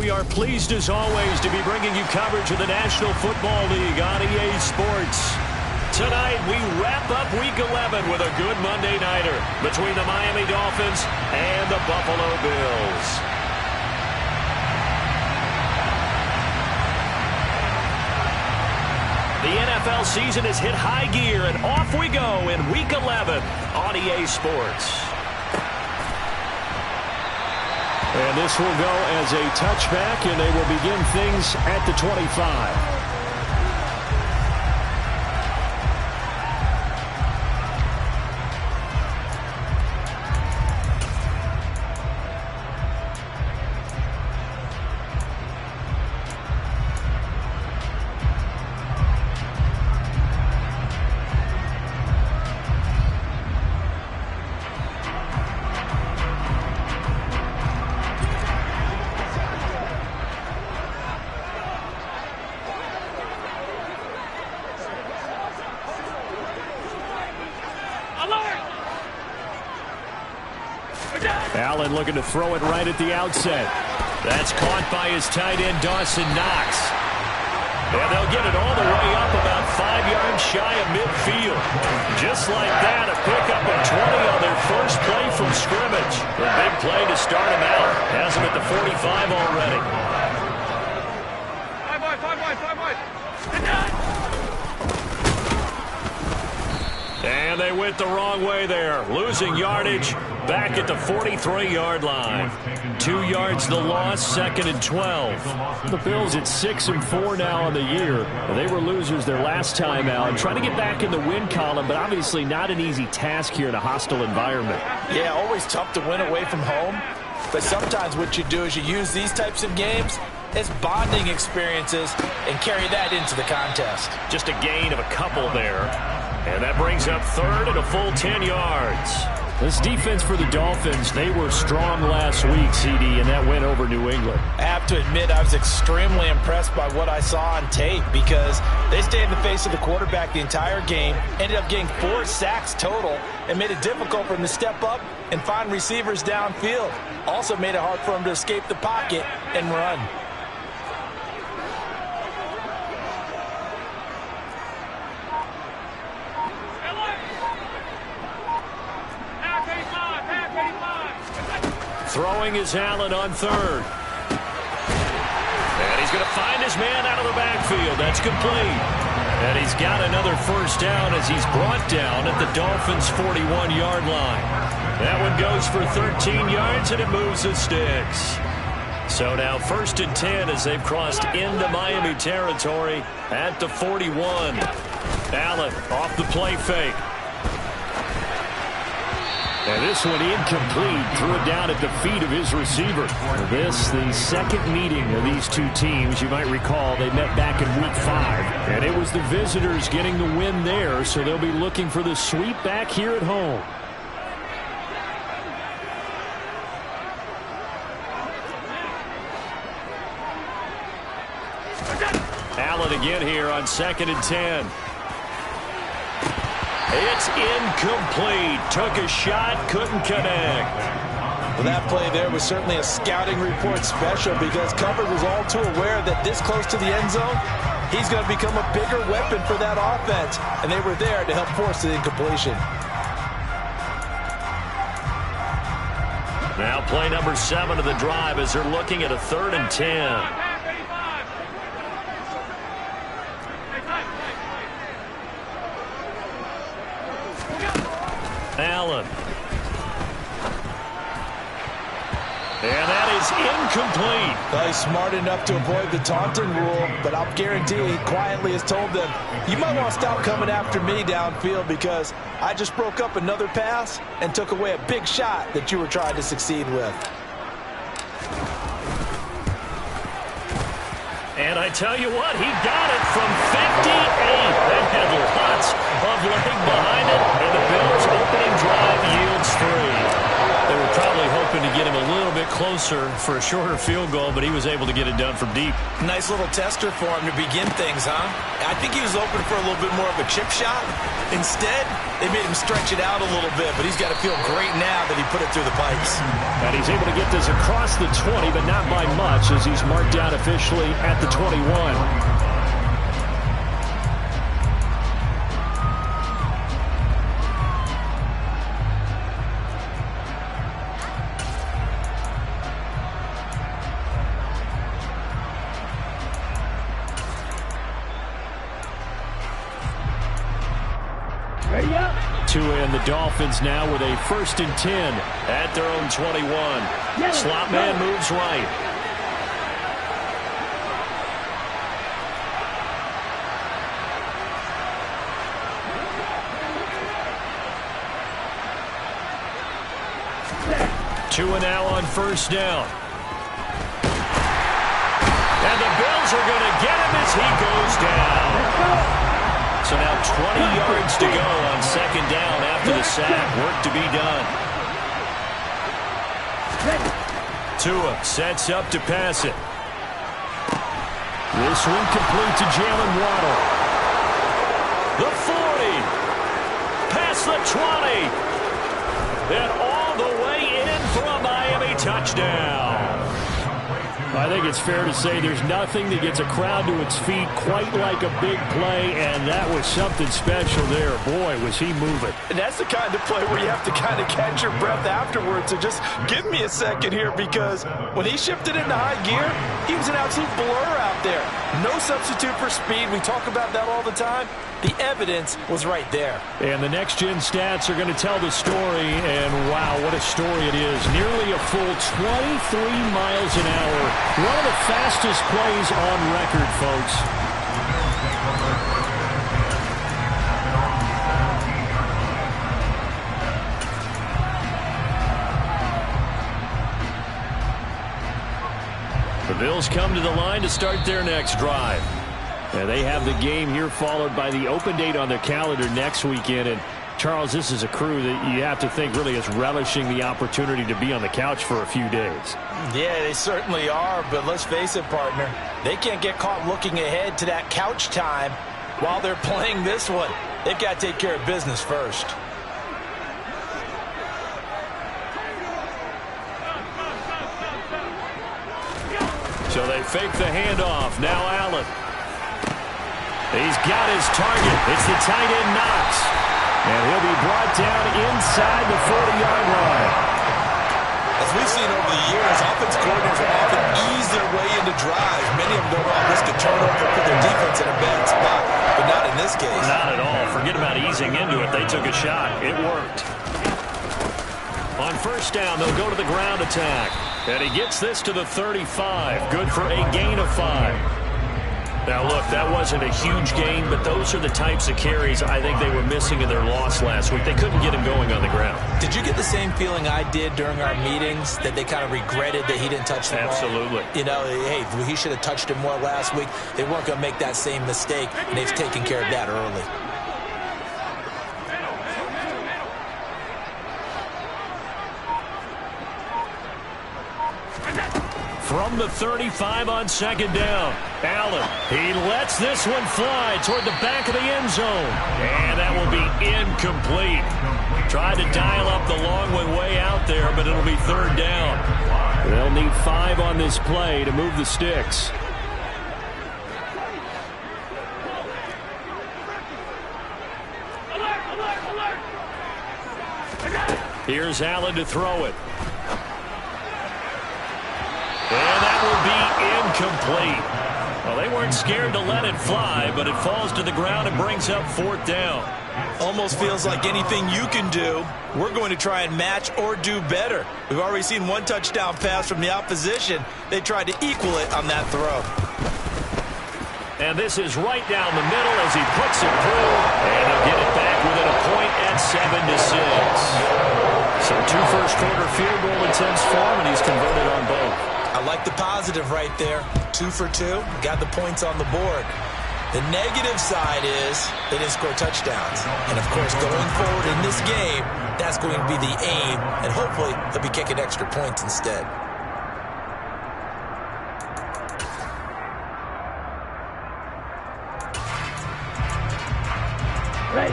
we are pleased as always to be bringing you coverage of the National Football League on EA Sports. Tonight, we wrap up Week 11 with a good Monday Nighter between the Miami Dolphins and the Buffalo Bills. The NFL season has hit high gear, and off we go in Week 11 on EA Sports. And this will go as a touchback, and they will begin things at the 25. Allen looking to throw it right at the outset. That's caught by his tight end, Dawson Knox. And they'll get it all the way up about 5 yards shy of midfield. Just like that, a pickup of 20 on their first play from scrimmage. A big play to start him out. Has him at the 45 already. And they went the wrong way there, losing yardage back at the 43-yard line. 2 yards the loss, 2nd and 12. The Bills at 6-4 now on the year. They were losers their last time out, trying to get back in the win column, but obviously not an easy task here in a hostile environment. Yeah, always tough to win away from home, but sometimes what you do is you use these types of games as bonding experiences and carry that into the contest. Just a gain of a couple there. And that brings up 3rd and a full 10 yards. This defense for the Dolphins, they were strong last week, CD, and that went over New England. I have to admit, I was extremely impressed by what I saw on tape because they stayed in the face of the quarterback the entire game, ended up getting 4 sacks total, and made it difficult for him to step up and find receivers downfield. Also made it hard for him to escape the pocket and run. Throwing is Allen on 3rd. And he's going to find his man out of the backfield. That's complete. And he's got another first down as he's brought down at the Dolphins' 41-yard line. That one goes for 13 yards, and it moves the sticks. So now 1st and 10 as they've crossed into Miami territory at the 41. Allen off the play fake. And this one incomplete, threw it down at the feet of his receiver. This, the second meeting of these two teams. You might recall they met back in Week 5. And it was the visitors getting the win there, so they'll be looking for the sweep back here at home. Allen again here on 2nd and 10. It's incomplete. Took a shot, couldn't connect. Well, that play there was certainly a scouting report special because coverage was all too aware that this close to the end zone, he's going to become a bigger weapon for that offense, and they were there to help force the incompletion. Now play number 7 of the drive as they're looking at a 3rd and 10. Allen. And that is incomplete. Well, he's smart enough to avoid the taunting rule, but I'll guarantee he quietly has told them, you might want to stop coming after me downfield because I just broke up another pass and took away a big shot that you were trying to succeed with. And I tell you what, he got it from 58. That had lots of leg behind it, and the Bills' opening drive yields 3. They were probably hoping to to get him a little bit closer for a shorter field goal, but he was able to get it done from deep. Nice little tester for him to begin things, huh? I think he was open for a little bit more of a chip shot. Instead, they made him stretch it out a little bit, but he's got to feel great now that he put it through the pipes. And he's able to get this across the 20, but not by much, as he's marked down officially at the 21. Two in, the Dolphins now with a 1st and 10 at their own 21. Slot man moves right. Two and now on 1st down. And the Bills are going to get him as he goes down. So now 20 yards to go on 2nd down after the sack. Work to be done. Tua sets up to pass it. This one complete to Jalen Waddle. The 40. Past the 20. And all the way in for a Miami touchdown. I think it's fair to say there's nothing that gets a crowd to its feet quite like a big play, and that was something special there. Boy, was he moving. And that's the kind of play where you have to kind of catch your breath afterwards. So just give me a second here, because when he shifted into high gear, he was an absolute blur out there. No substitute for speed. We talk about that all the time. The evidence was right there. And the next-gen stats are going to tell the story, and wow, what a story it is. Nearly a full 23 miles an hour. One of the fastest plays on record, folks. The Bills come to the line to start their next drive. And they have the game here followed by the open date on their calendar next weekend. And, Charles, this is a crew that you have to think really is relishing the opportunity to be on the couch for a few days. Yeah, they certainly are. But let's face it, partner, they can't get caught looking ahead to that couch time while they're playing this one. They've got to take care of business first. So they fake the handoff. Now Allen. He's got his target. It's the tight end Knox. And he'll be brought down inside the 40-yard line. As we've seen over the years, offense coordinators will often ease their way into drives. Many of them don't want to risk a turnover, put their defense in a bad spot, but not in this case. Not at all. Forget about easing into it. They took a shot. It worked. On 1st down, they'll go to the ground attack. And he gets this to the 35. Good for a gain of 5. Now, look, that wasn't a huge gain, but those are the types of carries I think they were missing in their loss last week. They couldn't get him going on the ground. Did you get the same feeling I did during our meetings, that they kind of regretted that he didn't touch the ball? Absolutely. You know, hey, he should have touched it more last week. They weren't going to make that same mistake, and they've taken care of that early. From the 35 on 2nd down, Allen, he lets this one fly toward the back of the end zone. And that will be incomplete. Tried to dial up the long one way out there, but it'll be 3rd down. They'll need 5 on this play to move the sticks. Here's Allen to throw it. And that will be incomplete. Well, they weren't scared to let it fly, but it falls to the ground and brings up 4th down. Almost feels like anything you can do, we're going to try and match or do better. We've already seen one touchdown pass from the opposition. They tried to equal it on that throw. And this is right down the middle as he puts it through. And he'll get it back within a point at 7-6. So 2 first-quarter field goal attempts for him, and he's converted on both. I like the positive right there. 2 for 2. Got the points on the board. The negative side is they didn't score touchdowns. And, of course, going forward in this game, that's going to be the aim. And hopefully they'll be kicking extra points instead.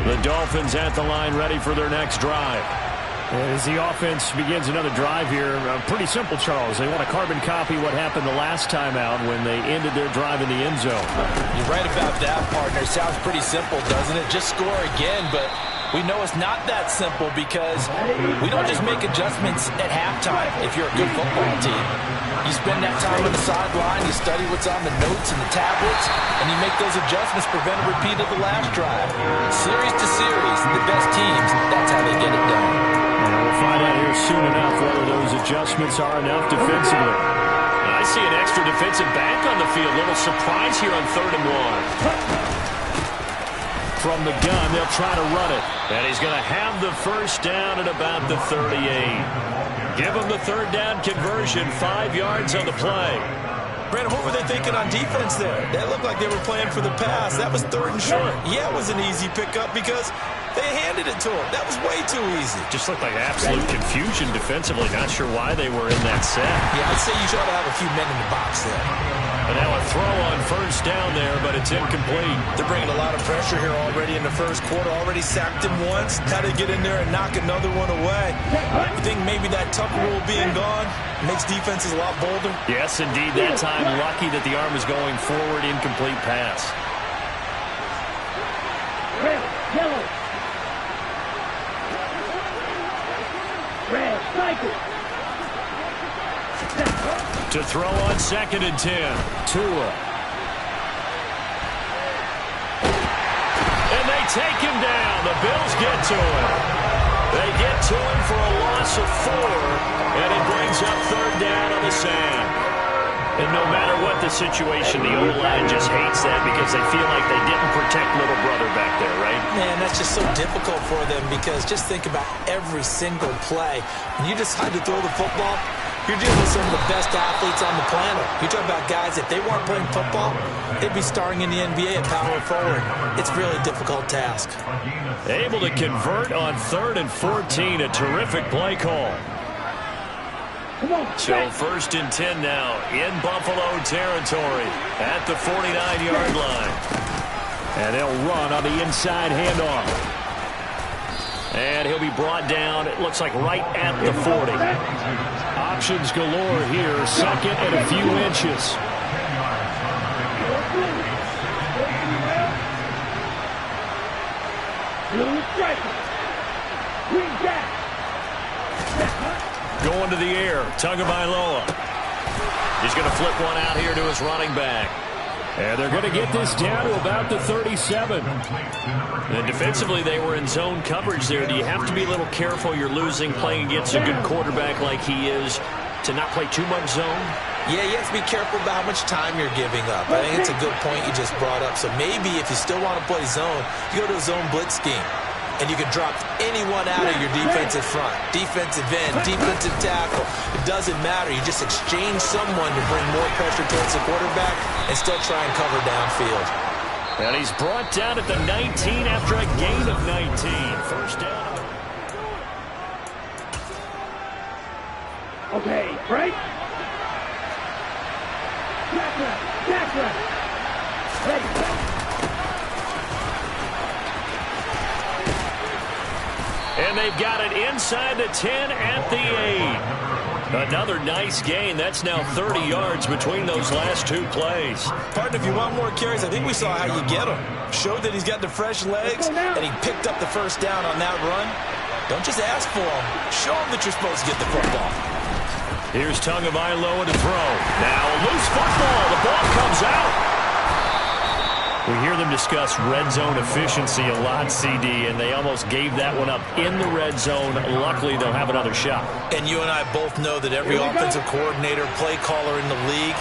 The Dolphins at the line, ready for their next drive. As the offense begins another drive here, pretty simple, Charles. They want to carbon copy what happened the last time out when they ended their drive in the end zone. You're right about that, partner. Sounds pretty simple, doesn't it? Just score again, but we know it's not that simple because we don't just make adjustments at halftime if you're a good football team. You spend that time on the sideline, you study what's on the notes and the tablets, and you make those adjustments, prevent a repeat of the last drive. Series to series, the best teams, that's how they get it done. And we'll find out here soon enough whether those adjustments are enough defensively. I see an extra defensive back on the field. Little surprise here on 3rd and 1. From the gun, they'll try to run it. And he's going to have the first down at about the 38. Give him the 3rd down conversion, 5 yards on the play. Brandon, what were they thinking on defense there? That looked like they were playing for the pass. That was 3rd and short. Yeah, it was an easy pickup because they handed it to him. That was way too easy. Just looked like absolute confusion defensively. Not sure why they were in that set. Yeah, I'd say you ought to have a few men in the box there. And now a throw on 1st down there, but it's incomplete. They're bringing a lot of pressure here already in the 1st quarter. Already sacked him once. How to get in there and knock another one away. You think maybe that tuck rule being gone makes defenses a lot bolder? Yes, indeed. That time, lucky that the arm was going forward. Incomplete pass. Red, yellow. Red, cycle. To throw on 2nd and 10. Tua. And they take him down. The Bills get to him. They get to him for a loss of 4. And it brings up 3rd down on the sand. And no matter what the situation, the O-line just hates that because they feel like they didn't protect little brother back there, right? Man, that's just so difficult for them because just think about every single play. When you decide to throw the football, you're dealing with some of the best athletes on the planet. You talk about guys, if they weren't playing football, they'd be starring in the NBA at power forward. It's a really difficult task. Able to convert on 3rd and 14. A terrific play call. So 1st and 10 now in Buffalo territory at the 49-yard line. And they'll run on the inside handoff. And he'll be brought down, it looks like right at the 40. Options galore here, 2nd and a few inches. Going to the air, Tagovailoa. He's going to flip one out here to his running back. And they're going to get this down to about the 37. And defensively, they were in zone coverage there. Do you have to be a little careful? You're losing, playing against a good quarterback like he is, to not play too much zone? Yeah, you have to be careful about how much time you're giving up. I think it's a good point you just brought up. So maybe if you still want to play zone, you go to a zone blitz scheme. And you can drop anyone out of your defensive front. Defensive end, defensive tackle. It doesn't matter. You just exchange someone to bring more pressure towards the quarterback and still try and cover downfield. And he's brought down at the 19 after a gain of 19. 1st down. Okay, break. Back left. Ready. And they've got it inside the 10 at the 8. Another nice gain. That's now 30 yards between those last 2 plays. Partner, if you want more carries, I think we saw how you get him. Showed that he's got the fresh legs, and he picked up the 1st down on that run. Don't just ask for him. Show him that you're supposed to get the football. Here's Tagovailoa to throw. Now a loose football. The ball comes out. We hear them discuss red zone efficiency a lot, CD, and they almost gave that one up in the red zone. Luckily, they'll have another shot. And you and I both know that every offensive coordinator, play caller in the league,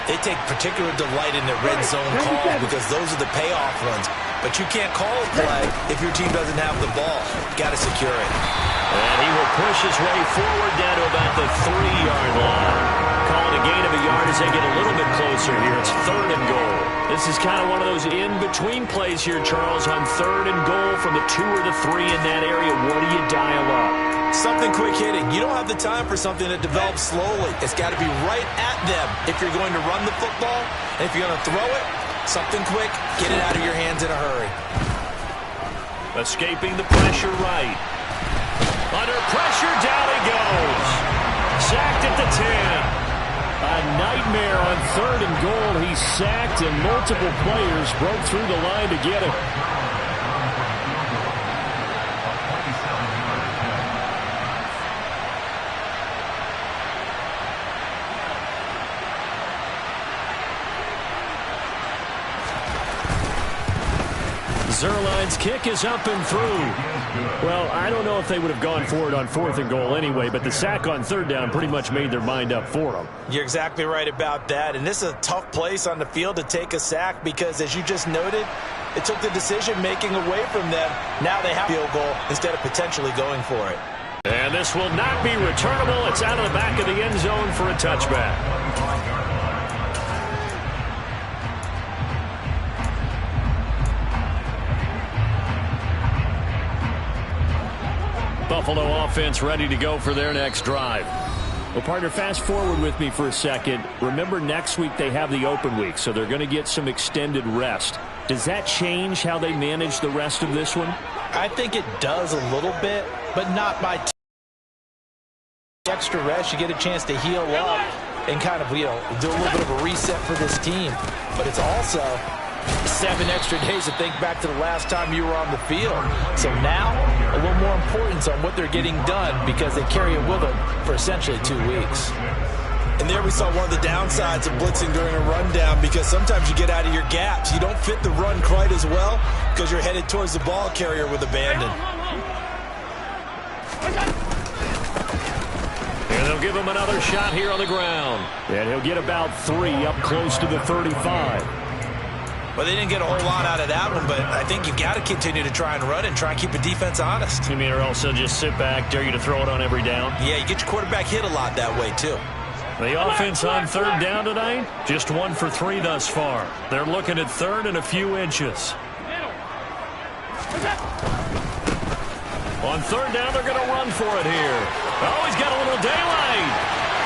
they take particular delight in their red zone calls because those are the payoff runs. But you can't call a play if your team doesn't have the ball. Got to secure it. And he will push his way forward down to about the 3-yard line. Calling a gain of a yard as they get a little bit closer here. It's 3rd and goal. This is kind of one of those in-between plays here, Charles, on 3rd and goal from the 2 or the 3 in that area. What do you dial up? Something quick hitting. You don't have the time for something that develops slowly. It's got to be right at them if you're going to run the football. And if you're going to throw it, something quick, get it out of your hands in a hurry. Escaping the pressure right. Under pressure, down he goes. Sacked at the 10. A nightmare on 3rd and goal. He's sacked, and multiple players broke through the line to get him. Zerline's kick is up and through. Well, I don't know if they would have gone for it on 4th and goal anyway, but the sack on 3rd down pretty much made their mind up for them. You're exactly right about that, and this is a tough place on the field to take a sack because, as you just noted, it took the decision-making away from them. Now they have a field goal instead of potentially going for it. And this will not be returnable. It's out of the back of the end zone for a touchback. Buffalo offense ready to go for their next drive. Well, partner, fast forward with me for a second. Remember, next week they have the open week, so they're going to get some extended rest. Does that change how they manage the rest of this one? I think it does a little bit, but not by extra rest. You get a chance to heal up and kind of, do a little bit of a reset for this team. But it's also 7 extra days to think back to the last time you were on the field. So now, a little more importance on what they're getting done because they carry it with them for essentially 2 weeks. And there we saw one of the downsides of blitzing during a rundown because sometimes you get out of your gaps. You don't fit the run quite as well because you're headed towards the ball carrier with abandon. And they'll give him another shot here on the ground. And he'll get about 3 up close to the 35. Well, they didn't get a whole lot out of that one, but I think you've got to continue to try and run and try and keep the defense honest. You mean or also just sit back, dare you to throw it on every down? Yeah, you get your quarterback hit a lot that way, too. The offense on 3rd down tonight, just 1 for 3 thus far. They're looking at 3rd and a few inches. On 3rd down, they're going to run for it here. Oh, he's got a little daylight.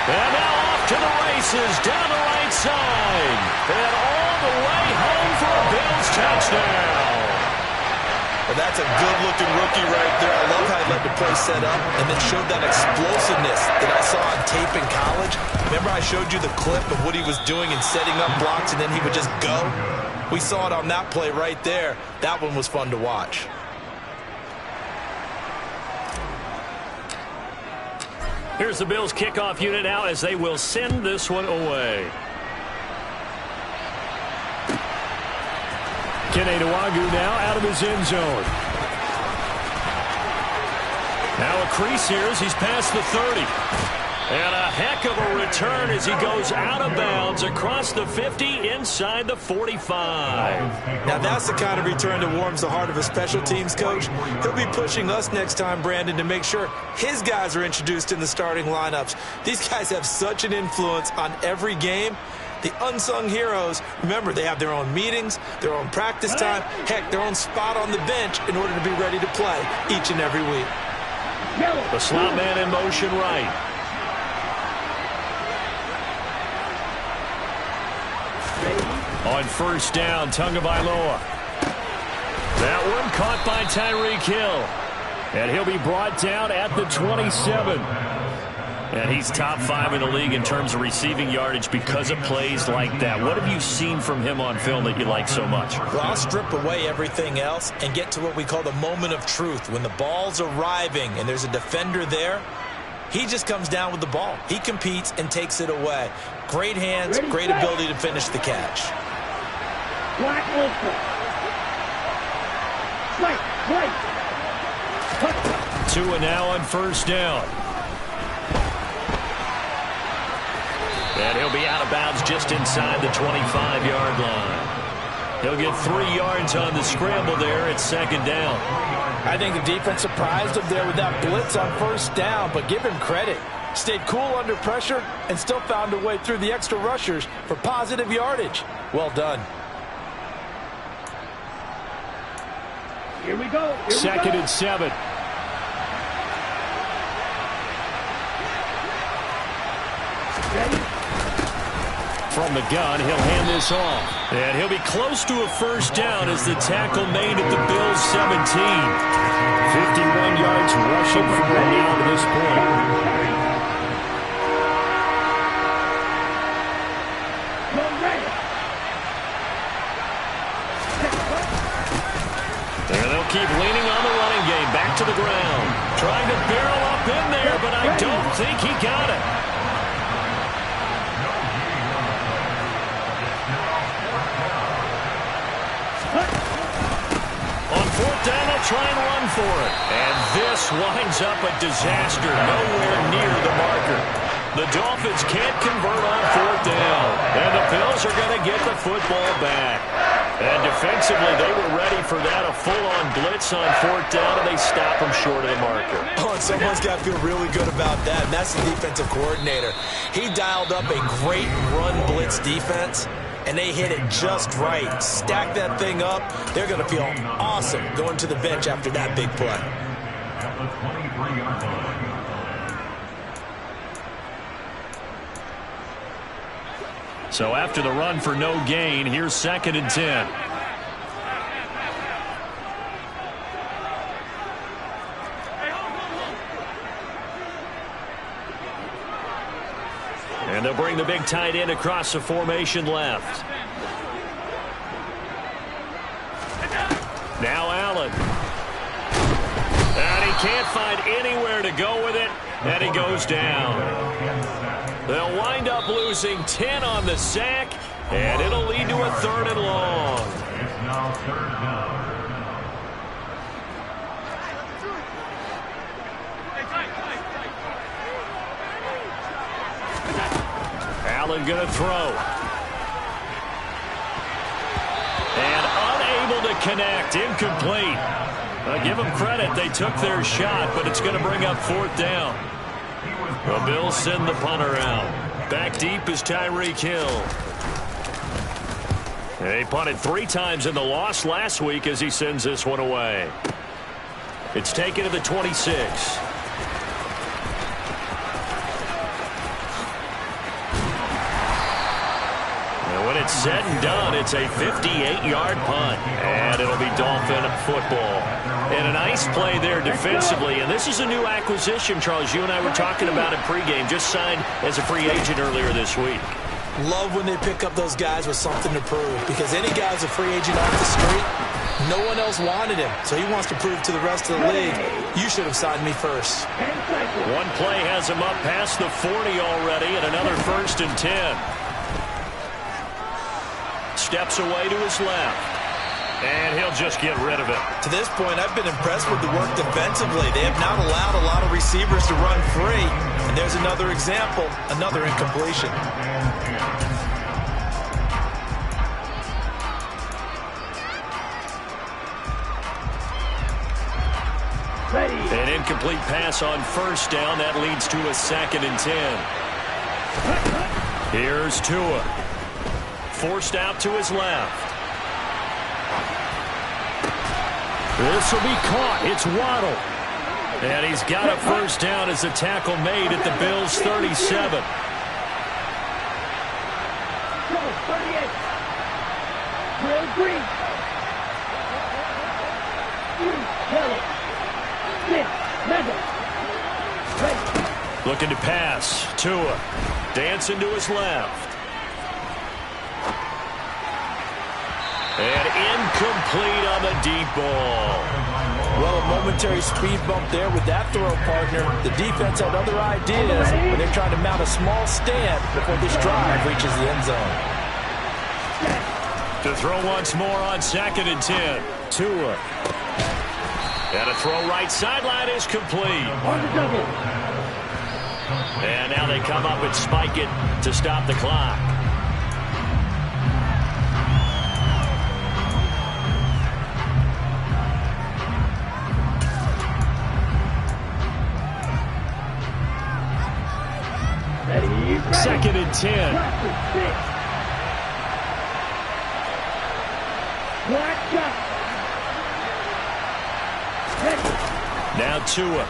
And now off to the races, down the right side. And all the way home for a Bills touchdown. Well, that's a good-looking rookie right there. I love how he let the play set up and then showed that explosiveness that I saw on tape in college. Remember I showed you the clip of what he was doing and setting up blocks, and then he would just go? We saw it on that play right there. That one was fun to watch. Here's the Bills kickoff unit now as they will send this one away. Keneduagu now out of his end zone. Now a crease here as he's past the 30. And a heck of a return as he goes out of bounds across the 50 inside the 45. Now that's the kind of return that warms the heart of a special teams coach. He'll be pushing us next time, Brandon, to make sure his guys are introduced in the starting lineups. These guys have such an influence on every game. The unsung heroes, remember, they have their own meetings, their own practice time, heck, their own spot on the bench in order to be ready to play each and every week. The slot man in motion right. On 1st down, Tagovailoa. That one caught by Tyreek Hill. And he'll be brought down at the 27. And he's top 5 in the league in terms of receiving yardage because of plays like that. What have you seen from him on film that you like so much? Well, I'll strip away everything else and get to what we call the moment of truth. When the ball's arriving and there's a defender there, he just comes down with the ball. He competes and takes it away. Great hands, great ability to finish the catch. Black Wilson. Right. 2 and now on 1st down. And he'll be out of bounds just inside the 25-yard line. He'll get 3 yards on the scramble there at 2nd down. I think the defense surprised him there with that blitz on 1st down, but give him credit. Stayed cool under pressure and still found a way through the extra rushers for positive yardage. Well done. Here we go. Second and 7. Ready? From the gun, he'll hand this off. And he'll be close to a first down as the tackle made at the Bills' 17. 51 yards rushing from down to this point. And they'll keep leaning on the running game. Back to the ground. Trying to barrel up in there, but I don't think he got it. On fourth down, they'll try and run for it. And this winds up a disaster. Nowhere near the marker. The Dolphins can't convert on fourth down. And the Bills are going to get the football back. And defensively, they were ready for that, a full-on blitz on fourth down, and they stop them short of the marker. Oh, and someone's got to feel really good about that, and that's the defensive coordinator. He dialed up a great run blitz defense, and they hit it just right. Stack that thing up. They're going to feel awesome going to the bench after that big play. So after the run for no gain, here's second and 10. And they'll bring the big tight end across the formation left. Now Allen. And he can't find anywhere to go with it, and he goes down. They'll wind up losing 10 on the sack, and it'll lead to a third and long. It's now third down. Allen going to throw. And unable to connect. Incomplete. Give them credit. They took their shot, but it's going to bring up fourth down. The Bills send the punter out. Back deep is Tyreek Hill. He punted 3 times in the loss last week as he sends this one away. It's taken to the 26. And when it's said and done, it's a 58-yard punt. And it'll be Dolphin football. And a nice play there defensively. And this is a new acquisition, Charles. You and I were talking about it pregame. Just signed as a free agent earlier this week. Love when they pick up those guys with something to prove. Because any guy's a free agent off the street, no one else wanted him. So he wants to prove to the rest of the league, you should have signed me first. One play has him up past the 40 already, and another first and 10. Steps away to his left. And he'll just get rid of it. To this point, I've been impressed with the work defensively. They have not allowed a lot of receivers to run free. And there's another example, another incompletion. Ready. An incomplete pass on first down. That leads to a second and 10. Here's Tua. Forced out to his left. This will be caught. It's Waddle. And he's got a first down as the tackle made at the Bills' 37. Go, 38. Green. Kelly. 6. Leather. Ready. Looking to pass. Tua. Dancing to his left. And incomplete on the deep ball. Well, a momentary speed bump there with that throw, partner. The defense had other ideas, but they're trying to mount a small stand before this drive reaches the end zone. To throw once more on second and 10. Tua. And a throw right sideline is complete. On the double. And now they come up and spike it to stop the clock. 2nd and 10. Now Tua.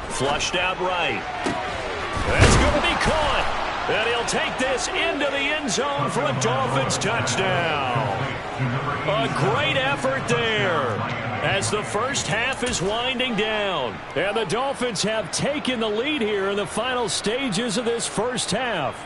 Flushed out right. That's going to be caught. And he'll take this into the end zone for a Dolphins touchdown. A great effort there as the first half is winding down. And the Dolphins have taken the lead here in the final stages of this first half.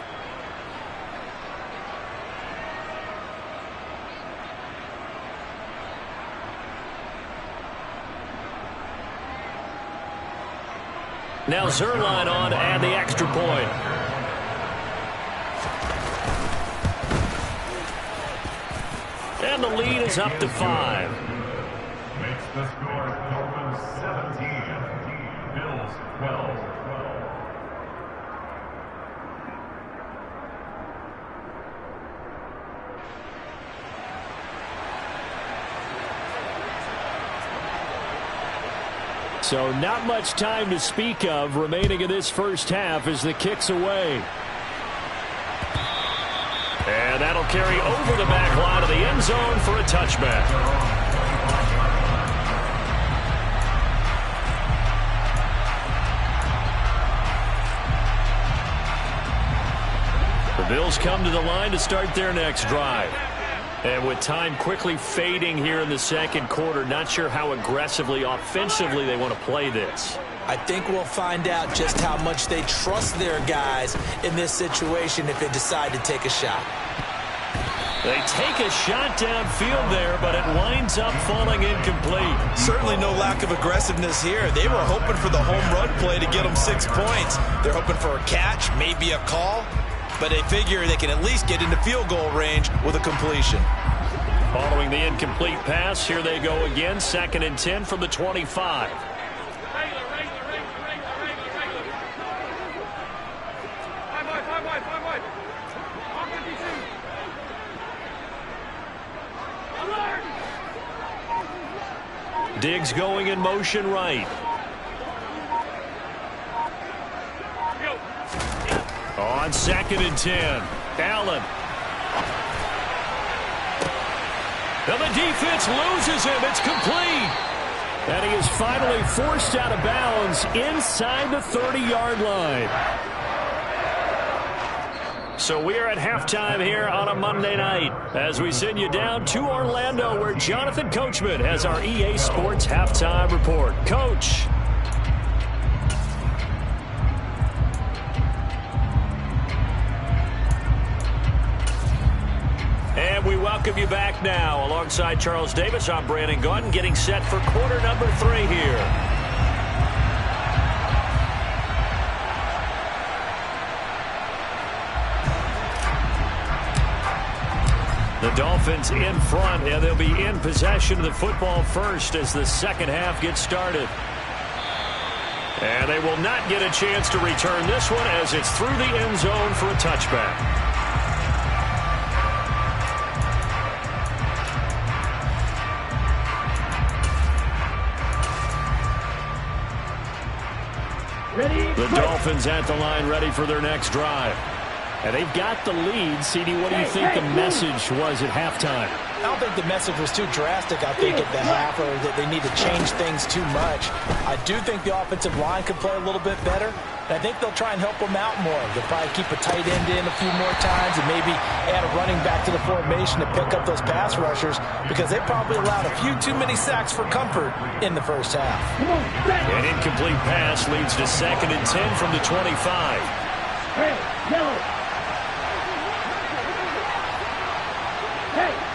Now Zerline on and the extra point. And the lead is up to 5. Makes the score Dolphins 17, Bills 12. So not much time to speak of remaining in this first half as the kick's away. And that'll carry over the back line of the end zone for a touchback. The Bills come to the line to start their next drive. And with time quickly fading here in the second quarter, not sure how aggressively, offensively they want to play this. I think we'll find out just how much they trust their guys in this situation if they decide to take a shot. They take a shot downfield there, but it winds up falling incomplete. Certainly no lack of aggressiveness here. They were hoping for the home run play to get them 6 points. They're hoping for a catch, maybe a call, but they figure they can at least get into field goal range with a completion. Following the incomplete pass, here they go again, 2nd and 10 from the 25. Diggs going in motion right. On 2nd and 10. Allen. Now the defense loses him. It's complete. And he is finally forced out of bounds inside the 30-yard line. So we're at halftime here on a Monday night as we send you down to Orlando where Jonathan Coachman has our EA Sports halftime report. Coach. And we welcome you back now. Alongside Charles Davis, I'm Brandon Gaudin, getting set for quarter number 3 here. The Dolphins in front, and they'll be in possession of the football first as the second half gets started. And they will not get a chance to return this one as it's through the end zone for a touchback. The Dolphins at the line ready for their next drive. And they've got the lead. CD, what do you think the message was at halftime? I don't think the message was too drastic, I think, at the half, or that they need to change things too much. I do think the offensive line could play a little bit better, and I think they'll try and help them out more. They'll probably keep a tight end in a few more times and maybe add a running back to the formation to pick up those pass rushers because they probably allowed a few too many sacks for comfort in the first half. An incomplete pass leads to 2nd and 10 from the 25.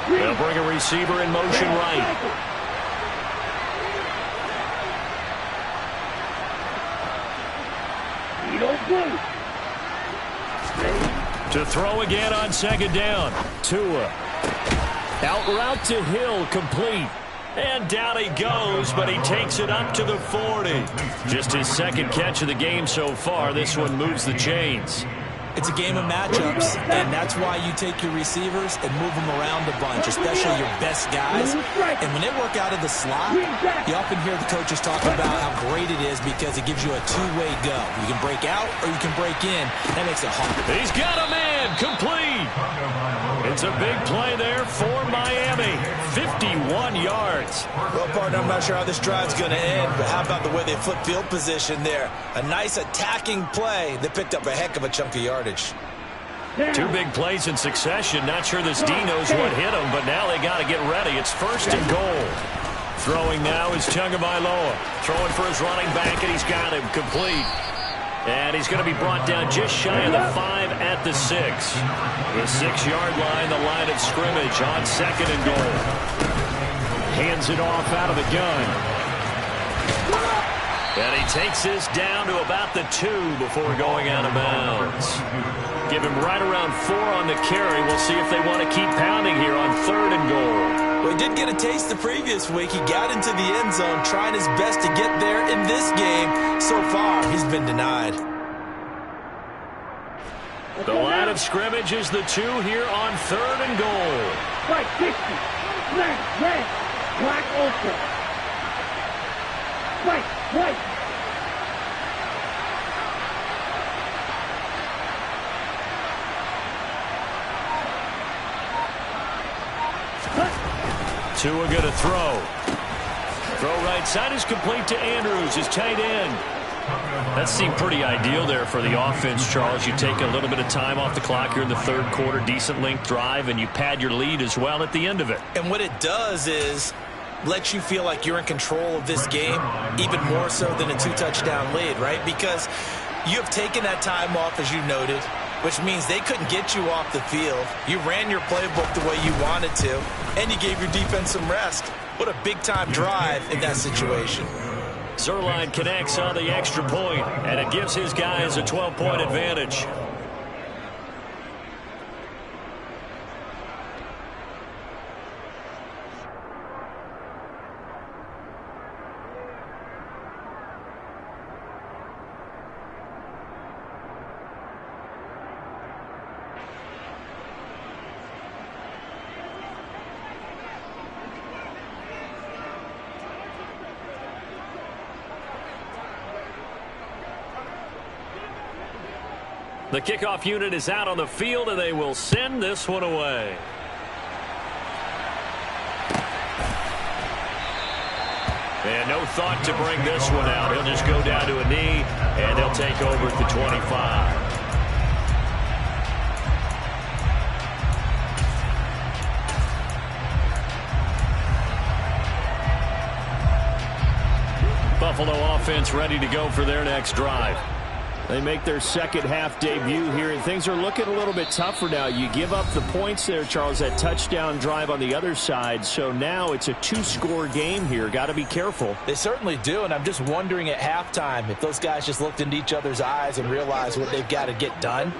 They'll bring a receiver in motion right. To throw again on 2nd down. Tua. Out route to Hill, complete. And down he goes, but he takes it up to the 40. Just his 2nd catch of the game so far. This one moves the chains. It's a game of matchups, and that's why you take your receivers and move them around a bunch, especially your best guys. And when they work out of the slot, you often hear the coaches talk about how great it is because it gives you a two-way go. You can break out or you can break in. That makes it hard. He's got a man complete. It's a big play there for Miami. 51 yards. Well, partner, I'm not sure how this drive's going to end, but how about the way they flip field position there? A nice attacking play. They picked up a heck of a chunk of yardage. Two big plays in succession. Not sure this D knows what hit him, but now they got to get ready. It's 1st and goal. Throwing now is Tagovailoa. Throwing for his running back, and he's got him complete. And he's going to be brought down just shy of the 5 at the 6. The 6-yard line, the line of scrimmage on 2nd and goal. Hands it off out of the gun. And he takes this down to about the 2 before going out of bounds. Give him right around 4 on the carry. We'll see if they want to keep pounding here on 3rd and goal. Well, he did get a taste the previous week. He got into the end zone, trying his best to get there in this game. So far, he's been denied. The line of scrimmage is the 2 here on 3rd and goal. Right, 60. Left, red. Black also. Right. 2 are going to throw. Throw right side is complete to Andrews, his tight end. That seemed pretty ideal there for the offense, Charles. You take a little bit of time off the clock here in the 3rd quarter, decent length drive, and you pad your lead as well at the end of it. And what it does is lets you feel like you're in control of this game, even more so than a 2-touchdown lead, right? Because you have taken that time off, as you noted, which means they couldn't get you off the field. You ran your playbook the way you wanted to, and you gave your defense some rest. What a big-time drive in that situation. Zuerlein connects on the extra point, and it gives his guys a 12-point advantage. The kickoff unit is out on the field, and they will send this one away. And no thought to bring this one out. He'll just go down to a knee, and they'll take over at the 25. Buffalo offense ready to go for their next drive. They make their second half debut here, and things are looking a little bit tougher now. You give up the points there, Charles, that touchdown drive on the other side. So now it's a 2-score game here. Got to be careful. They certainly do, and I'm just wondering at halftime if those guys just looked into each other's eyes and realized what they've got to get done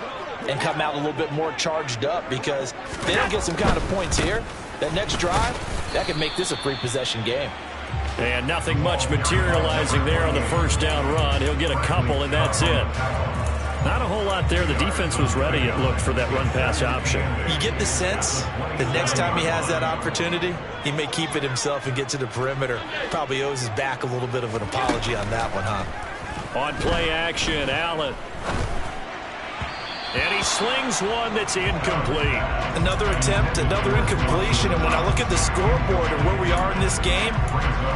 and come out a little bit more charged up, because if they don't get some kind of points here, that next drive, that could make this a free-possession game. And nothing much materializing there on the first down run. He'll get a couple, and that's it. Not a whole lot there. The defense was ready, it looked, for that run-pass option. You get the sense that next time he has that opportunity, he may keep it himself and get to the perimeter. Probably owes his back a little bit of an apology on that one, huh? On play action, Allen. And he slings one that's incomplete. Another attempt, another incompletion. And when I look at the scoreboard and where we are in this game,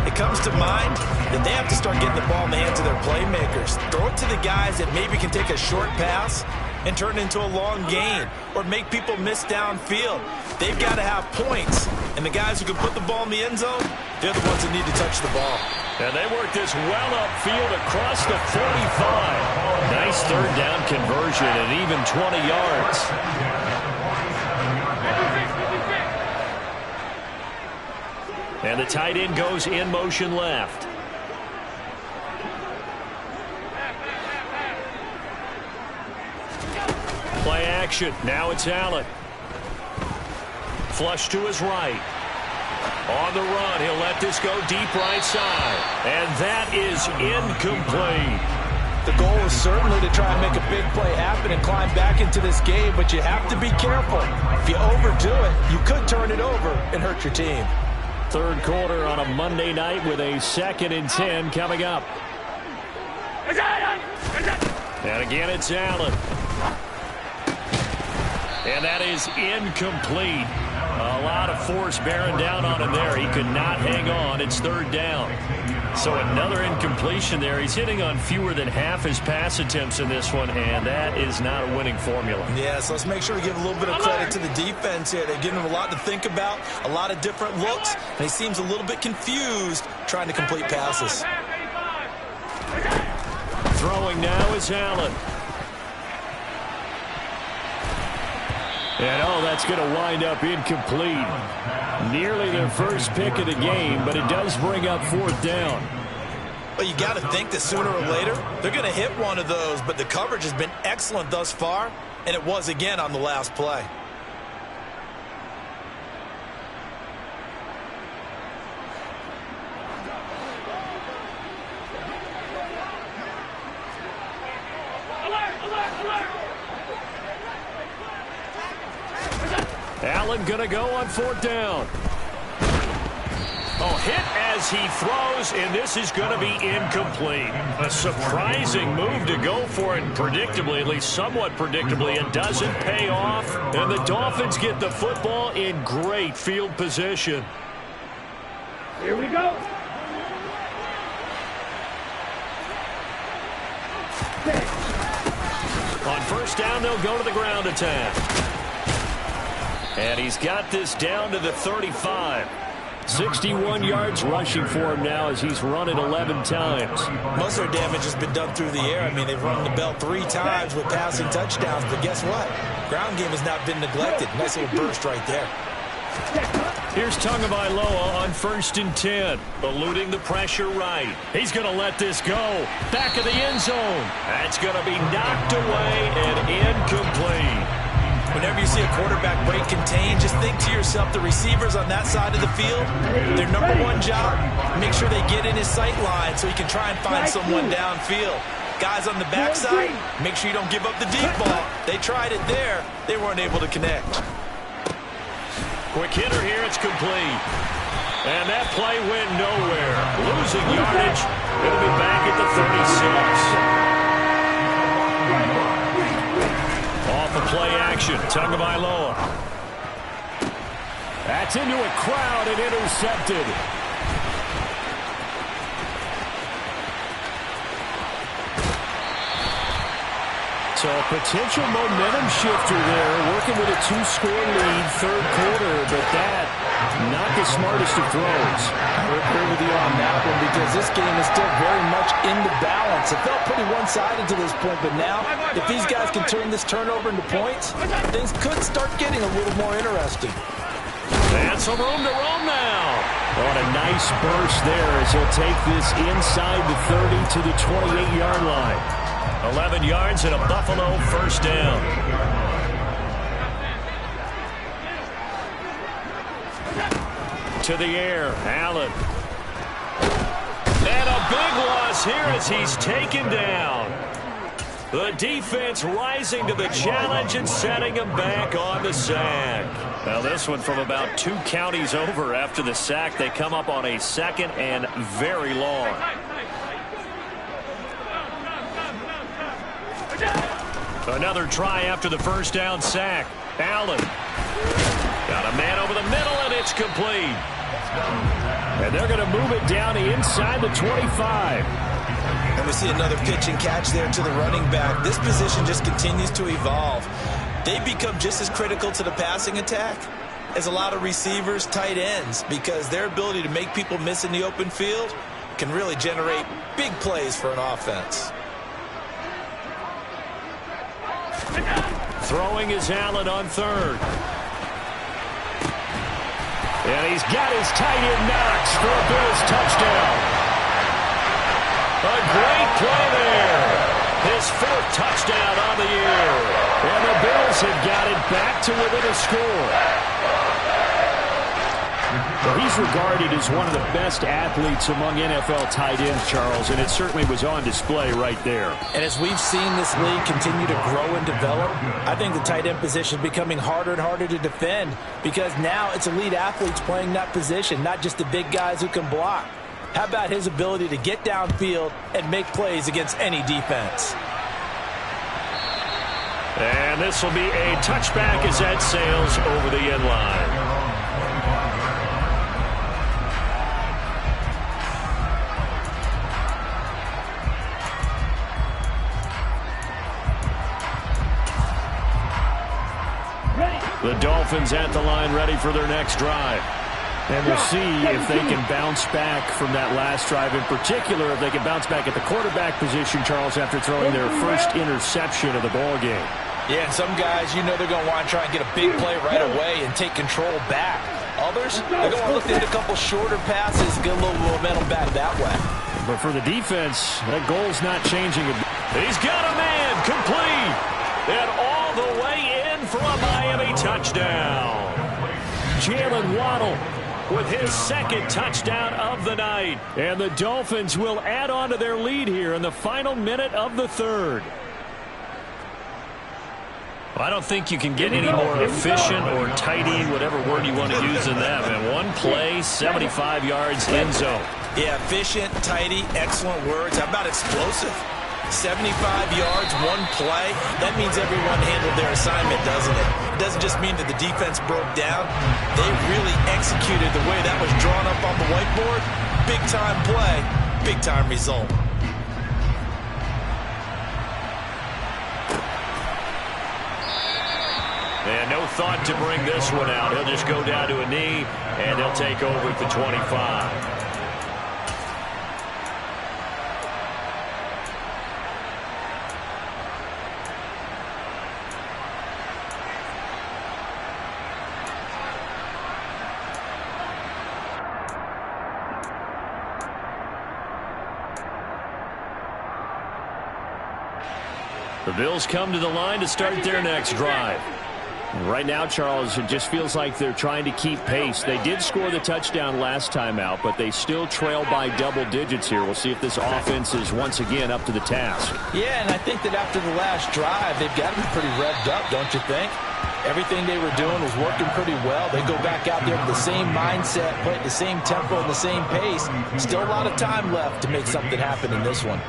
it comes to mind that they have to start getting the ball in the hands of their playmakers. Throw it to the guys that maybe can take a short pass and turn it into a long gain or make people miss downfield. They've got to have points. And the guys who can put the ball in the end zone, they're the ones that need to touch the ball. And they work this well upfield across the 45. Nice third down conversion and even 20 yards. And the tight end goes in motion left. Play action. Now it's Allen. Flush to his right. On the run, he'll let this go deep right side. And that is incomplete. The goal is certainly to try and make a big play happen and climb back into this game, but you have to be careful. If you overdo it, you could turn it over and hurt your team. Third quarter on a Monday night with a 2nd and 10 coming up. And again, it's Allen. And that is incomplete. A lot of force bearing down on him there. He could not hang on. It's 3rd down. So another incompletion there. He's hitting on fewer than half his pass attempts in this one, and that is not a winning formula. Yeah, so let's make sure we give a little bit of credit to the defense here. They're giving him a lot to think about, a lot of different looks, and he seems a little bit confused trying to complete passes. Throwing now is Allen. And, oh, that's going to wind up incomplete. Nearly their first pick of the game, but it does bring up 4th down. Well, you got to think that sooner or later they're going to hit one of those, but the coverage has been excellent thus far, and it was again on the last play. Allen going to go on 4th down. Oh, hit as he throws, and this is going to be incomplete. A surprising move to go for it, and predictably, at least somewhat predictably, it doesn't pay off. And the Dolphins get the football in great field position. Here we go. On 1st down, they'll go to the ground attack. And he's got this down to the 35. 61 yards rushing for him now as he's run it 11 times. Most of their damage has been done through the air. I mean, they've run the bell 3 times with passing touchdowns, but guess what? Ground game has not been neglected. Nice little burst right there. Here's Tagovailoa on 1st and 10. Eluding the pressure right. He's going to let this go. Back of the end zone. That's going to be knocked away and incomplete. Whenever you see a quarterback break contain, just think to yourself, the receivers on that side of the field, their number one job, make sure they get in his sight line so he can try and find someone downfield. Guys on the backside, make sure you don't give up the deep ball. They tried it there. They weren't able to connect. Quick hitter here. It's complete. And that play went nowhere. Losing yardage. It'll be back at the 36. Off the play action, Tagovailoa. That's into a crowd and intercepted. So a potential momentum shifter there, working with a 2-score lead, 3rd quarter, but that, not the smartest of throws. I would agree with you on that one because this game is still very much in the balance. It felt pretty one-sided to this point, but now, if these guys can turn this turnover into points, things could start getting a little more interesting. And some room to roam now. What a nice burst there as he'll take this inside the 30 to the 28-yard line. 11 yards and a Buffalo 1st down. To the air, Allen. And a big loss here as he's taken down. The defense rising to the challenge and setting him back on the sack. Now this one from about 2 counties over after the sack. They come up on a 2nd and very long. Another try after the 1st down sack. Allen. Got a man over the middle, and it's complete. And they're going to move it down inside the 25. And we see another pitch and catch there to the running back. This position just continues to evolve. They become just as critical to the passing attack as a lot of receivers, tight ends, because their ability to make people miss in the open field can really generate big plays for an offense. Throwing is Allen on 3rd. And he's got his tight end Knox for a Bills touchdown. A great play there. His 4th touchdown on the year. And the Bills have got it back to within a score. Well, he's regarded as one of the best athletes among NFL tight ends, Charles, and it certainly was on display right there. And as we've seen this league continue to grow and develop, I think the tight end position is becoming harder and harder to defend because now it's elite athletes playing that position, not just the big guys who can block. How about his ability to get downfield and make plays against any defense? And this will be a touchback as that sails over the end line. The Dolphins at the line ready for their next drive. And we'll see if they can bounce back from that last drive. In particular, if they can bounce back at the quarterback position, Charles, after throwing their first interception of the ball game. Yeah, and some guys, you know they're going to want to try and get a big play right away and take control back. Others, they're going to look to hit a couple shorter passes, get a little momentum back that way. But for the defense, that goal's not changing. He's got a man complete. And all the way in for a Miami touchdown. Jalen Waddle with his second touchdown of the night. And the Dolphins will add on to their lead here in the final minute of the third. Well, I don't think you can get any more efficient or tidy, whatever word you want to use in that. And one play, 75 yards end zone. Yeah, efficient, tidy, excellent words. How about explosive? 75 yards, one play. That means everyone handled their assignment, doesn't it? It doesn't just mean that the defense broke down. They really executed the way that was drawn up on the whiteboard. Big-time play, big-time result. And no thought to bring this one out. He'll just go down to a knee, and they'll take over at the 25. The Bills come to the line to start their next drive. Right now, Charles, it just feels like they're trying to keep pace. They did score the touchdown last time out, but they still trail by double digits here. We'll see if this offense is once again up to the task. Yeah, and I think that after the last drive, they've got to be pretty revved up, don't you think? Everything they were doing was working pretty well. They go back out there with the same mindset, play at the same tempo and the same pace. Still a lot of time left to make something happen in this one.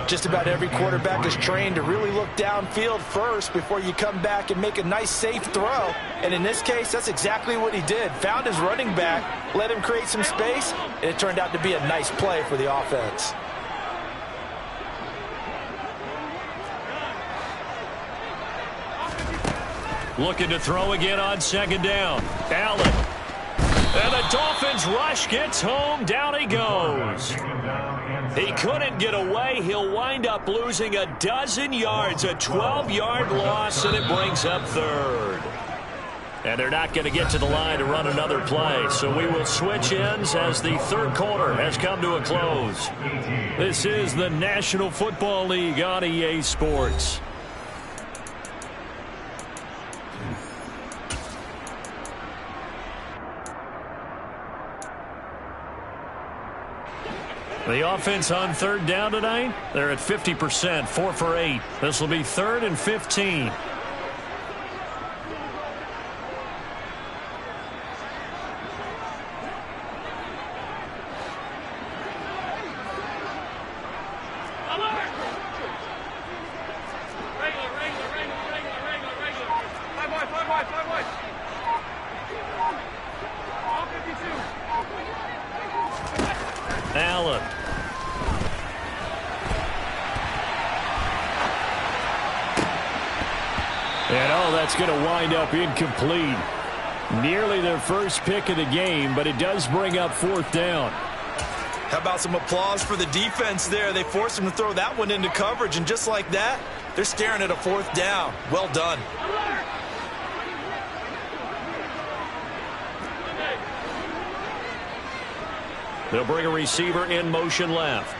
Just about every quarterback is trained to really look downfield first before you come back and make a nice, safe throw. And in this case, that's exactly what he did. Found his running back, let him create some space, and it turned out to be a nice play for the offense. Looking to throw again on second down. Allen. And the Dolphins rush gets home. Down he goes. He couldn't get away. He'll wind up losing a dozen yards. A 12-yard loss, and it brings up third. And they're not going to get to the line to run another play. So we will switch ends as the third quarter has come to a close. This is the National Football League on EA Sports. The offense on third down tonight, they're at 50%, 4 for 8. This will be 3rd and 15. Allen. And that's going to wind up incomplete. Nearly their first pick of the game, but it does bring up 4th down. How about some applause for the defense there? They forced him to throw that one into coverage, and just like that, they're staring at a 4th down. Well done. They'll bring a receiver in motion left.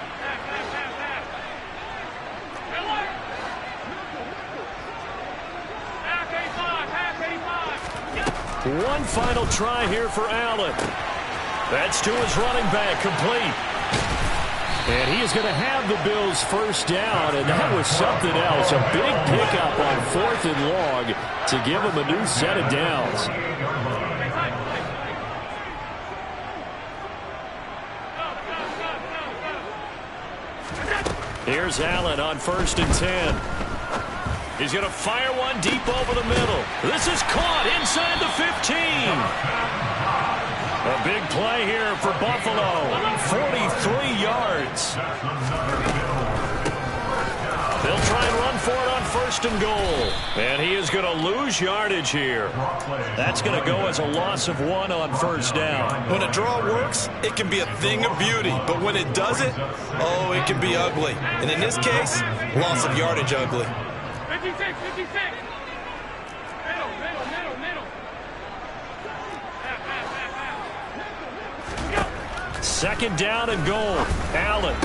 One final try here for Allen. That's to his running back, complete. And he is going to have the Bills first down, and that was something else. A big pickup on 4th and long to give him a new set of downs. Here's Allen on 1st and 10. He's going to fire one deep over the middle. This is caught inside the 15. A big play here for Buffalo. 43 yards. They'll try and run for it on 1st and goal. And he is going to lose yardage here. That's going to go as a loss of 1 on 1st down. When a draw works, it can be a thing of beauty. But when it doesn't, oh, it can be ugly. And in this case, loss of yardage ugly. 56. Second down and goal. Allen.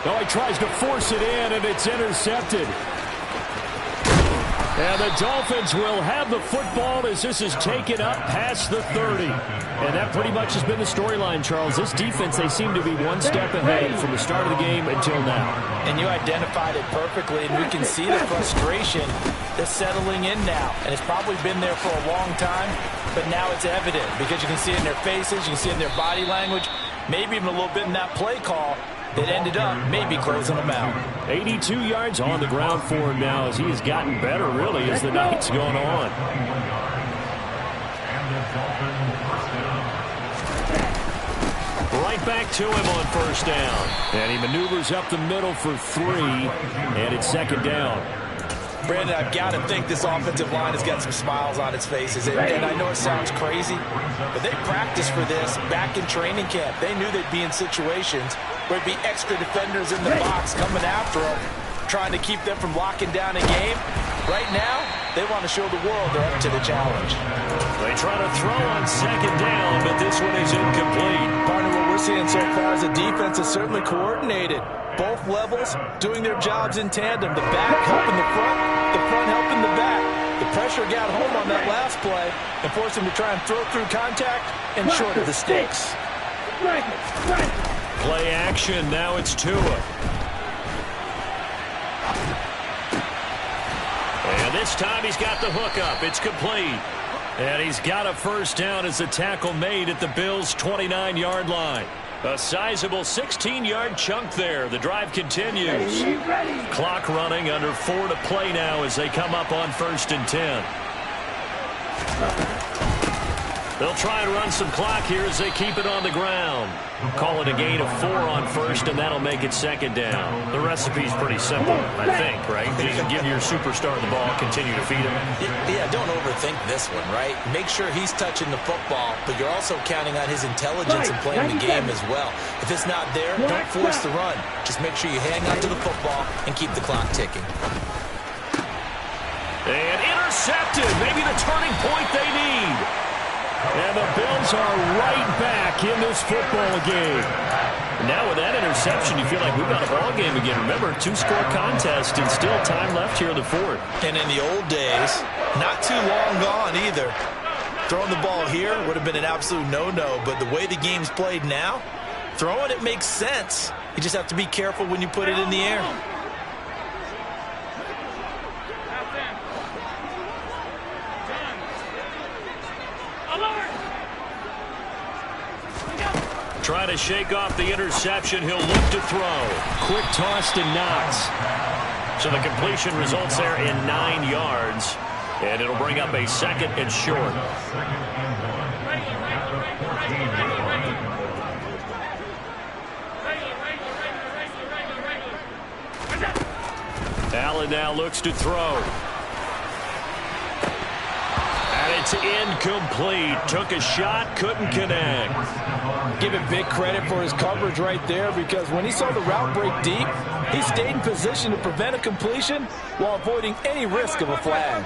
Oh, he tries to force it in, and it's intercepted. And the Dolphins will have the football as this is taken up past the 30. And that pretty much has been the storyline, Charles. This defense, they seem to be one step ahead from the start of the game until now. And you identified it perfectly, and we can see the frustration that's settling in now. And it's probably been there for a long time, but now it's evident because you can see it in their faces, you can see it in their body language, maybe even a little bit in that play call that ended up maybe closing them out. 82 yards on the ground for him now as he has gotten better, really, as the night's gone on. Right back to him on 1st down. And he maneuvers up the middle for 3, and it's 2nd down. Brandon, I've got to think this offensive line has got some smiles on its faces. And I know it sounds crazy, but they practiced for this back in training camp. They knew they'd be in situations where there'd be extra defenders in the box coming after them, trying to keep them from locking down a game. Right now, they want to show the world they're up to the challenge. They try to throw on 2nd down, but this one is incomplete. Partner, what we're seeing so far is the defense is certainly coordinated. Both levels doing their jobs in tandem. The back helping the front helping the back. The pressure got home on that last play and forced him to try and throw through contact and short of the sticks. Play action, now it's Tua. And this time he's got the hook up. It's complete. And he's got a first down as the tackle made at the Bills' 29-yard line. A sizable 16-yard chunk there. The drive continues. Clock running, under 4 to play now as they come up on 1st and 10. They'll try and run some clock here as they keep it on the ground. Call it a gain of 4 on 1st, and that'll make it 2nd down. The recipe's pretty simple, I think, right? Just give your superstar the ball, continue to feed him. Yeah, don't overthink this one, right? Make sure he's touching the football, but you're also counting on his intelligence in playing the game as well. If it's not there, don't force the run. Just make sure you hang on to the football and keep the clock ticking. And intercepted. Maybe the turning point they need. And the Bills are right back in this football game. Now with that interception, you feel like we've got a ball game again. Remember, 2-score contest and still time left here in the 4th. And in the old days, not too long gone either. Throwing the ball here would have been an absolute no-no, but the way the game's played now, throwing it makes sense. You just have to be careful when you put it in the air. Trying to shake off the interception. He'll look to throw. Quick toss to Knox. So the completion results there in 9 yards. And it'll bring up a 2nd and short. Allen now looks to throw. And it's incomplete. Took a shot, couldn't connect. Give him big credit for his coverage right there, because when he saw the route break deep, he stayed in position to prevent a completion while avoiding any risk of a flag.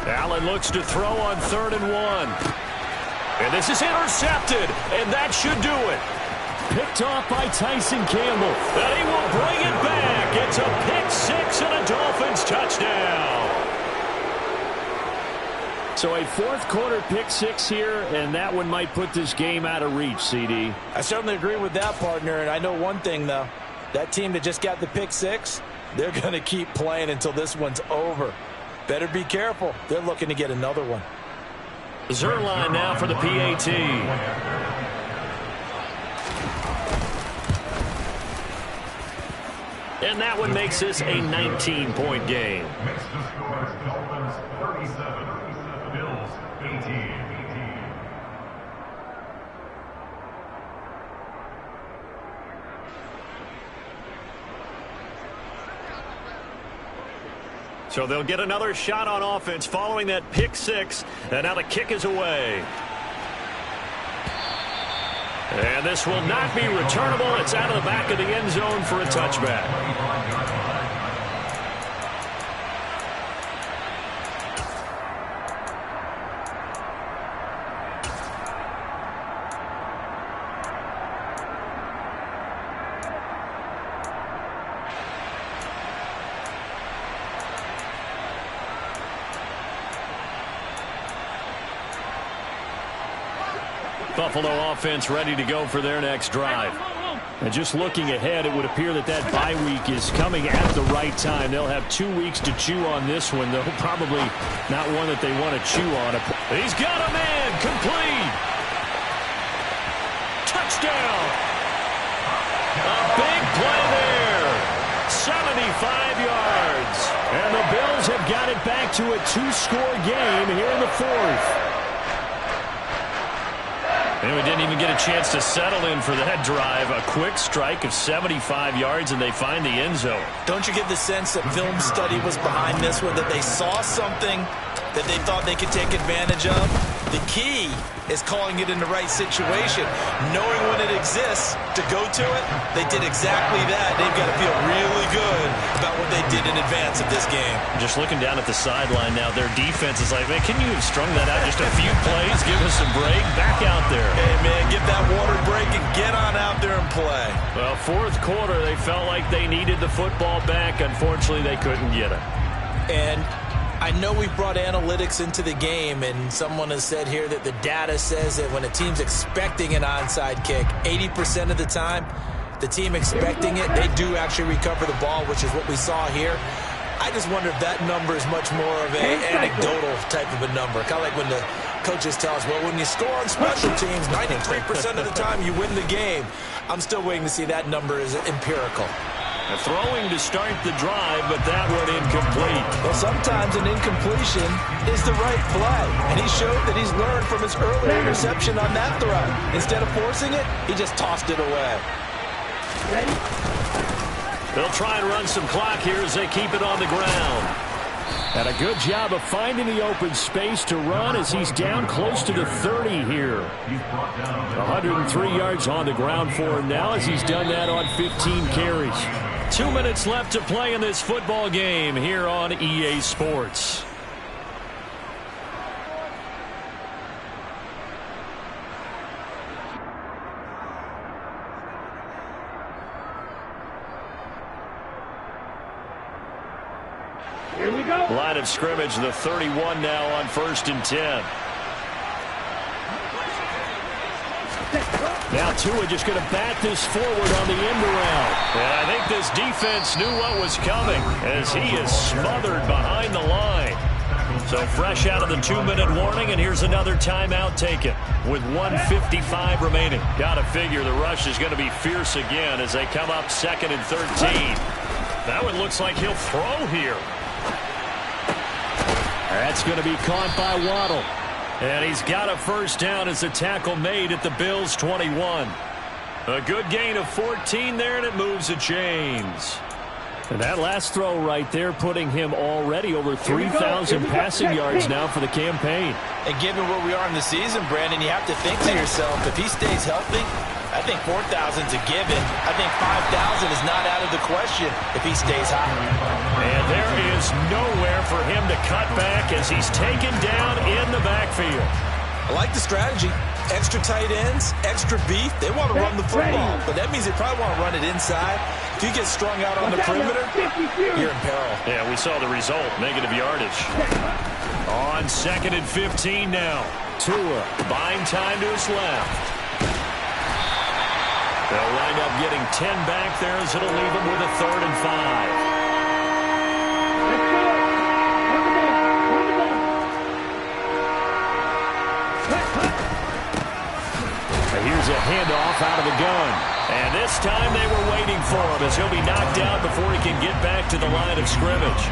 Allen looks to throw on 3rd and 1. And this is intercepted, and that should do it. Picked off by Tyson Campbell. And he will bring it back. It's a pick 6 and a Dolphins touchdown. So a fourth quarter pick six here, and that one might put this game out of reach, CD. I certainly agree with that, partner, and I know one thing, though. That team that just got the pick six, they're going to keep playing until this one's over. Better be careful. They're looking to get another one. Zerline now for the PAT. And that one makes this a 19-point game. Makes the score Dolphins 37, Bills 18. So they'll get another shot on offense following that pick six. And now the kick is away. And this will not be returnable. It's out of the back of the end zone for a touchback. Buffalo offense ready to go for their next drive. And just looking ahead, it would appear that that bye week is coming at the right time. They'll have 2 weeks to chew on this one, though probably not one that they want to chew on. He's got a man, complete. Touchdown. A big play there. 75 yards. And the Bills have got it back to a 2-score game here in the fourth. And we didn't even get a chance to settle in for that drive. A quick strike of 75 yards, and they find the end zone. Don't you get the sense that film study was behind this one, that they saw something that they thought they could take advantage of? The key is calling it in the right situation, knowing when it exists to go to it. They did exactly that. They've got to feel really good about what they did in advance of this game. Just looking down at the sideline now, their defense is like, man, can you have strung that out just a few plays? Give us a break. Back out there. Hey, man, give that water break and get on out there and play. Well, fourth quarter, they felt like they needed the football back. Unfortunately, they couldn't get it. And I know we've brought analytics into the game, and someone has said here that the data says that when a team's expecting an onside kick, 80% of the time, the team expecting it, they do actually recover the ball, which is what we saw here. I just wonder if that number is much more of an anecdotal type of a number. Kind of like when the coaches tell us, well, when you score on special teams, 93% of the time you win the game. I'm still waiting to see that number is empirical. Throwing to start the drive, but that one incomplete. Well, sometimes an incompletion is the right play, and he showed that he's learned from his earlier interception on that throw. Instead of forcing it, he just tossed it away. Ready? They'll try and run some clock here as they keep it on the ground. And a good job of finding the open space to run as he's down close to the 30 here. 103 yards on the ground for him now as he's done that on 15 carries. 2 minutes left to play in this football game here on EA Sports. Here we go. Line of scrimmage, the 31 now on 1st and 10. Now Tua just going to bat this forward on the end around. And I think this defense knew what was coming as he is smothered behind the line. So fresh out of the 2-minute warning, and here's another timeout taken with 1:55 remaining. Got to figure the rush is going to be fierce again as they come up 2nd and 13. That one looks like he'll throw here. That's going to be caught by Waddle. And he's got a first down as the tackle made at the Bills' 21. A good gain of 14 there, and it moves the chains. And that last throw right there putting him already over 3,000 passing yards now for the campaign. And given where we are in the season, Brandon, you have to think to yourself, if he stays healthy, I think 4,000's a given. I think 5,000 is not out of the question if he stays hot. And there is nowhere for him to cut back as he's taken down in the backfield. I like the strategy. Extra tight ends, extra beef. They want to run the football, but that means they probably want to run it inside. If you get strung out on the perimeter, you're in peril. Yeah, we saw the result, negative yardage. On 2nd and 15 now. Tua buying time to his left. They'll wind up getting 10 back there as it'll leave them with a 3rd and 5. Here's a handoff out of the gun. And this time they were waiting for him as he'll be knocked out before he can get back to the line of scrimmage.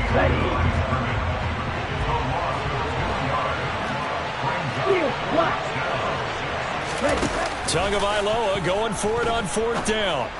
Tagovailoa going for it on 4th down.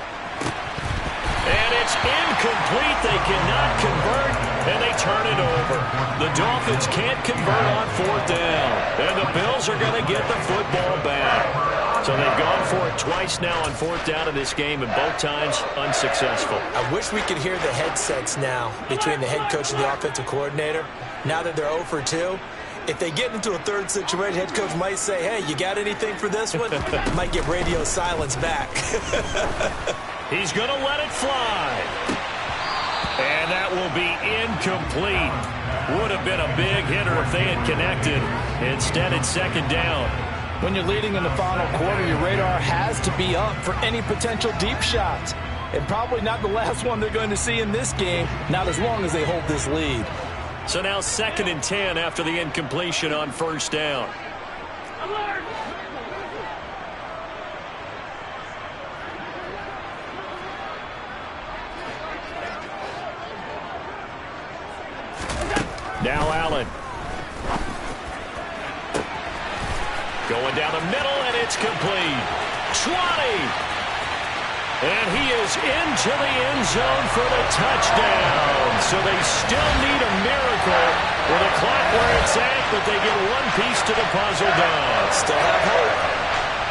And it's incomplete. They cannot convert, and they turn it over. The Dolphins can't convert on 4th down. And the Bills are going to get the football back. So they've gone for it twice now on 4th down in this game, and both times unsuccessful. I wish we could hear the headsets now between the head coach and the offensive coordinator. Now that they're 0 for 2, if they get into a 3rd situation, head coach might say, hey, you got anything for this one? Might get radio silence back. He's going to let it fly. And that will be incomplete. Would have been a big hitter if they had connected. Instead, it's 2nd down. When you're leading in the final quarter, your radar has to be up for any potential deep shots. And probably not the last one they're going to see in this game, not as long as they hold this lead. So now 2nd and 10 after the incompletion on 1st down. Alert! Now Allen. Going down the middle, and it's complete. 20! And he is into the end zone for the touchdown. So they still need a miracle with the clock where it's at, but they get one piece to the puzzle done. Still have hope.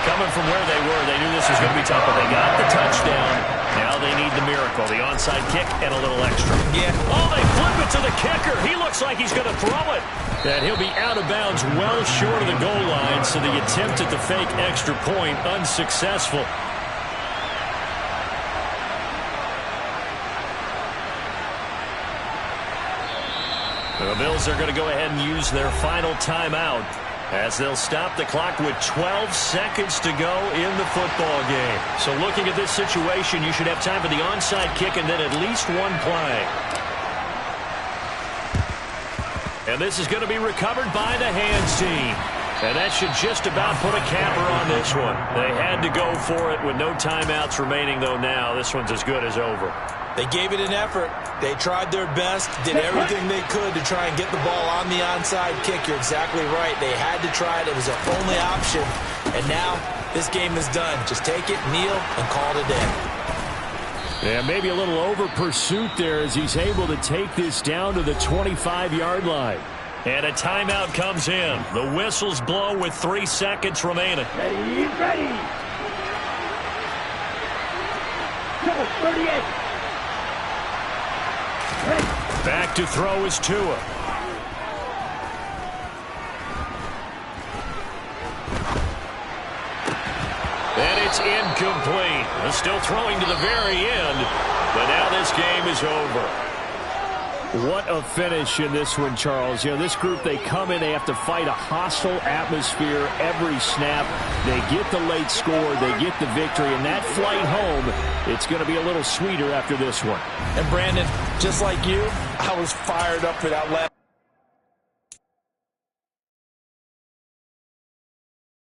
Coming from where they were, they knew this was going to be tough, but they got the touchdown. Now they need the miracle, the onside kick and a little extra. Yeah. Oh, they flip it to the kicker. He looks like he's going to throw it. And he'll be out of bounds well short of the goal line, so the attempt at the fake extra point unsuccessful. The Bills are going to go ahead and use their final timeout as they'll stop the clock with 12 seconds to go in the football game. So looking at this situation, you should have time for the onside kick and then at least one play. And this is going to be recovered by the hands team. And that should just about put a capper on this one. They had to go for it with no timeouts remaining, though now this one's as good as over. They gave it an effort. They tried their best, did everything they could to try and get the ball on the onside kick. You're exactly right. They had to try it. It was their only option. And now this game is done. Just take it, kneel, and call it a day. Yeah, maybe a little over pursuit there as he's able to take this down to the 25-yard line. And a timeout comes in. The whistles blow with 3 seconds remaining. Ready, ready. Go, 38. Back to throw is Tua. And it's incomplete. They're still throwing to the very end, but now this game is over. What a finish in this one, Charles. You know, this group, they come in, they have to fight a hostile atmosphere every snap. They get the late score, they get the victory, and that flight home, it's going to be a little sweeter after this one. And Brandon, just like you, I was fired up for that last